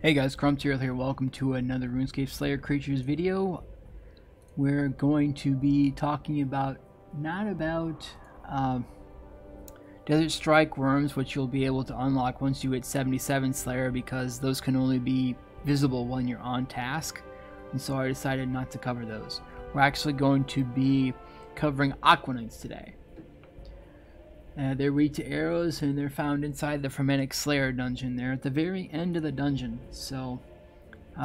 Hey guys, Crumptier here. Welcome to another RuneScape Slayer Creatures video. We're going to be talking about, not about Desert Strike worms, which you'll be able to unlock once you hit 77 Slayer, because those can only be visible when you're on task, and so I decided not to cover those. We're actually going to be covering Aquanites today. They're weak to arrows, and they're found inside the Fremmy Slayer Dungeon. They're at the very end of the dungeon. So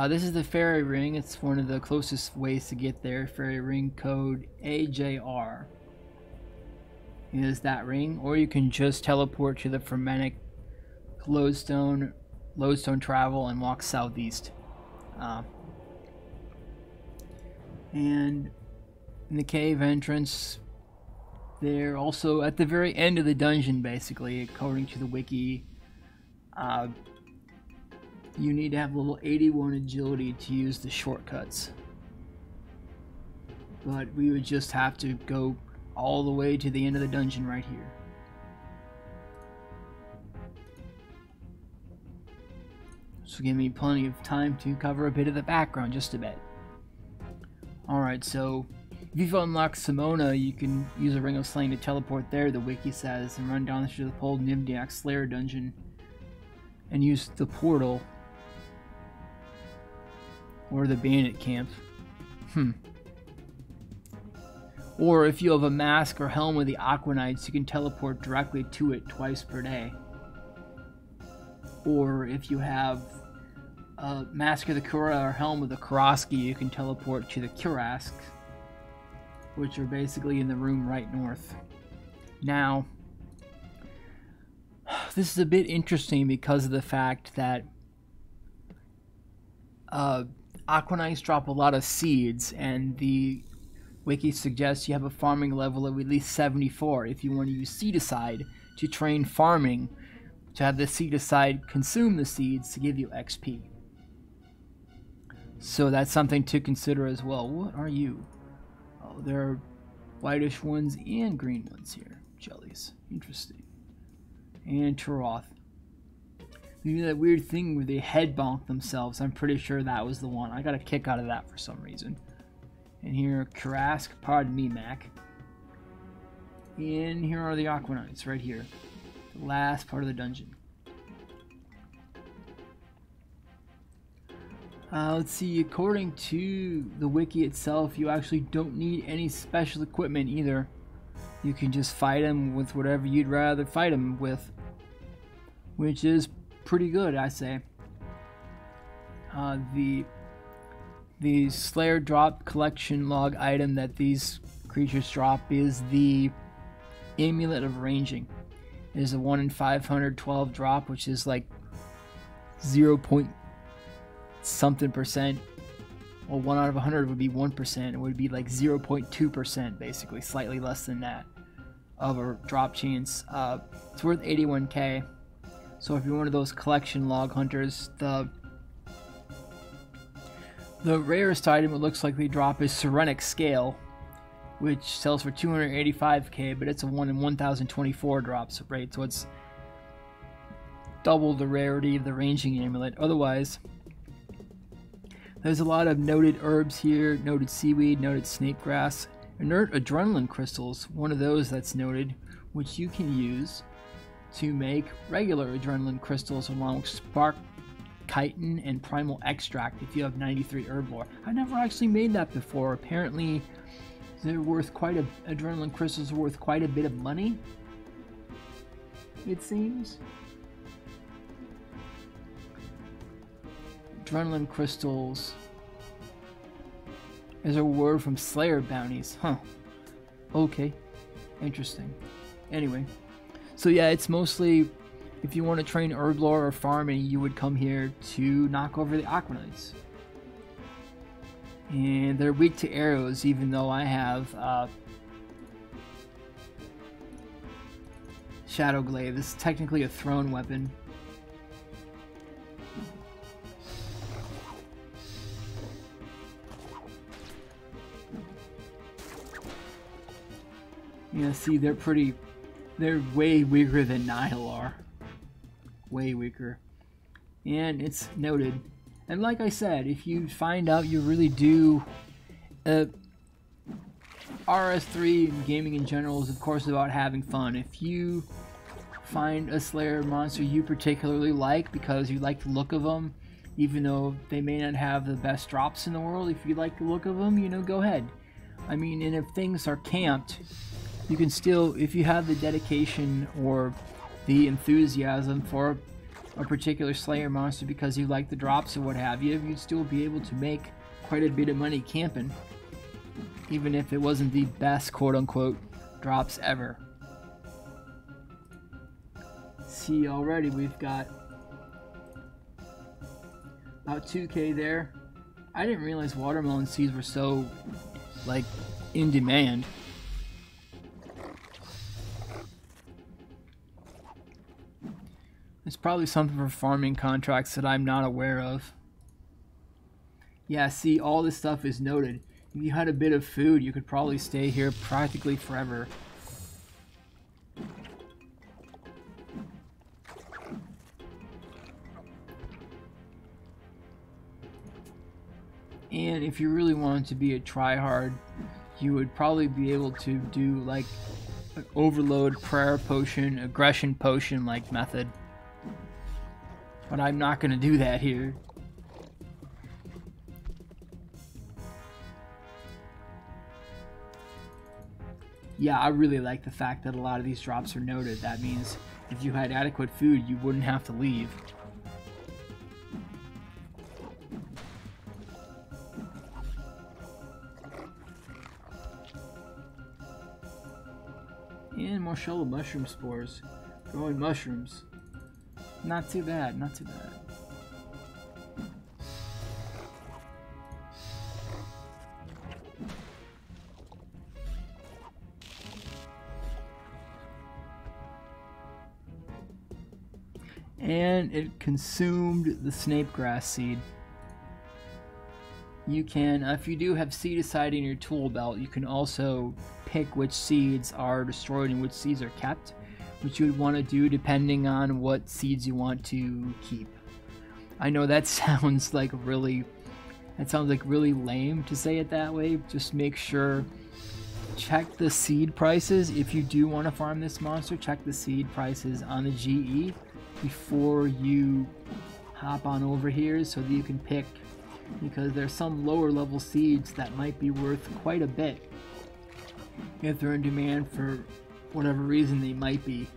this is the fairy ring. It's one of the closest ways to get there. Fairy ring code AJR is that ring, or you can just teleport to the Fremmy lodestone travel and walk southeast. And in the cave entrance, they're also at the very end of the dungeon, basically, according to the wiki. You need to have level 81 agility to use the shortcuts. But we would just have to go all the way to the end of the dungeon right here. So give me plenty of time to cover a bit of the background, just a bit. Alright, so if you've unlocked Simona, you can use a Ring of Slaying to teleport there, the wiki says, and run down to the Pole Nimdiak Slayer Dungeon and use the portal or the bandit camp. Or if you have a mask or helm with the Aquanites, you can teleport directly to it twice per day. Or if you have a mask of the Kura or helm with the Kuraski, you can teleport to the Kurasks, which are basically in the room right north. Now, this is a bit interesting because of the fact that Aquanites drop a lot of seeds, and the wiki suggests you have a farming level of at least 74 if you want to use seedicide to train farming, to have the seedicide consume the seeds to give you XP. So that's something to consider as well. What are you? Oh, there are whitish ones and green ones here. Jellies. Interesting. And Turoth. You know that weird thing where they head bonk themselves. I'm pretty sure that was the one. I got a kick out of that for some reason. And here, Kurask. Pardon me, Mac. And here are the Aquanites right here. The last part of the dungeon. Let's see, according to the wiki itself, you actually don't need any special equipment either. You can just fight them with whatever you'd rather fight them with, which is pretty good, I say. The Slayer drop collection log item that these creatures drop is the Amulet of Ranging. It is a 1 in 512 drop, which is like 0. something percent. Well, 1 out of 100 would be 1%. It would be like 0.2%, basically, slightly less than that of a drop chance. It's worth 81k. So if you're one of those collection log hunters, the rarest item it looks like they drop is Serenic Scale, which sells for 285k, but it's a 1 in 1024 drops rate, so it's double the rarity of the Ranging Amulet. Otherwise, there's a lot of noted herbs here, noted seaweed, noted snakegrass, inert adrenaline crystals, one of those that's noted, which you can use to make regular adrenaline crystals along with spark chitin and primal extract if you have 93 herb lore. I never actually made that before. Apparently they're worth adrenaline crystals are worth quite a bit of money, it seems. Adrenaline crystals is a word from Slayer bounties. Huh. Okay. Interesting. Anyway. So yeah, it's mostly if you want to train herb lore or farming, you would come here to knock over the Aquanites. And they're weak to arrows, even though I have Shadow Glaive. This is technically a thrown weapon. Yeah, see, they're way weaker than Nihil are. Way weaker. and it's noted. And like I said, if you find out you really do, RS3 and gaming in general is of course about having fun. If you find a Slayer monster you particularly like because you like the look of them, even though they may not have the best drops in the world, if you like the look of them, you know, go ahead. I mean, and if things are camped, you can still, if you have the dedication or the enthusiasm for a particular Slayer monster because you like the drops or what have you, you'd still be able to make quite a bit of money camping, even if it wasn't the best quote-unquote drops ever. See, already we've got about 2K there. I didn't realize watermelon seeds were so, like, in demand. It's probably something for farming contracts that I'm not aware of. Yeah, see, all this stuff is noted. If you had a bit of food, you could probably stay here practically forever. And if you really wanted to be a tryhard, you would probably be able to do like an overload prayer potion, aggression potion like method. But I'm not going to do that here. Yeah, I really like the fact that a lot of these drops are noted. That means if you had adequate food, you wouldn't have to leave. And more shallow mushroom spores. Growing mushrooms. Not too bad, not too bad. And it consumed the snapegrass seed. You can, if you do have seedicide in your tool belt, you can also pick which seeds are destroyed and which seeds are kept, which you would want to do depending on what seeds you want to keep. I know that sounds like really lame to say it that way. Just make sure, check the seed prices. If you do want to farm this monster, check the seed prices on the GE before you hop on over here so that you can pick, because there's some lower level seeds that might be worth quite a bit if they're in demand for whatever reason they might be.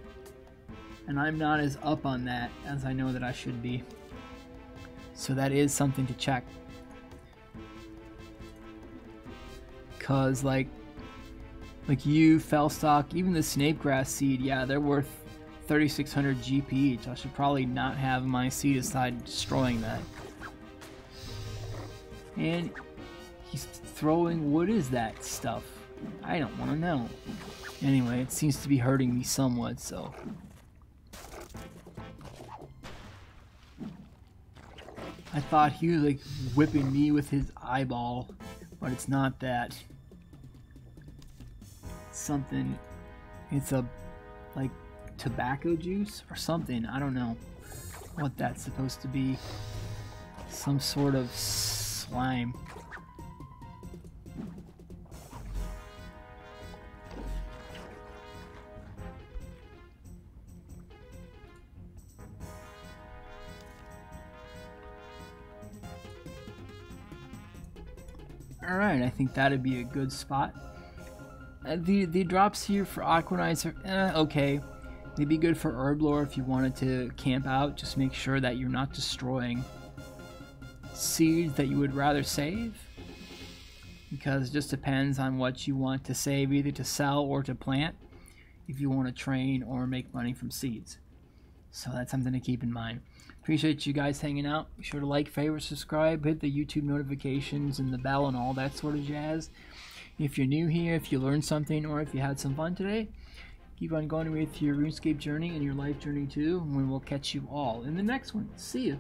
And I'm not as up on that as I know that I should be. So that is something to check. Cause like you, Fellstock, even the snapegrass seed, yeah, they're worth 3,600 GP each. I should probably not have my seedicide destroying that. And he's throwing, what is that stuff? I don't want to know. Anyway, it seems to be hurting me somewhat, so. I thought he was like whipping me with his eyeball, but it's not that. Something, it's a, like, tobacco juice or something. I don't know what that's supposed to be. Some sort of slime. Alright, I think that'd be a good spot. The drops here for Aquanites are okay. They'd be good for Herblore if you wanted to camp out. Just make sure that you're not destroying seeds that you would rather save, because it just depends on what you want to save, either to sell or to plant, if you want to train or make money from seeds. So that's something to keep in mind. Appreciate you guys hanging out. Be sure to like, favorite, subscribe, hit the YouTube notifications and the bell and all that sort of jazz. If you're new here, if you learned something, or if you had some fun today, keep on going with your RuneScape journey and your life journey too, and we will catch you all in the next one. See ya!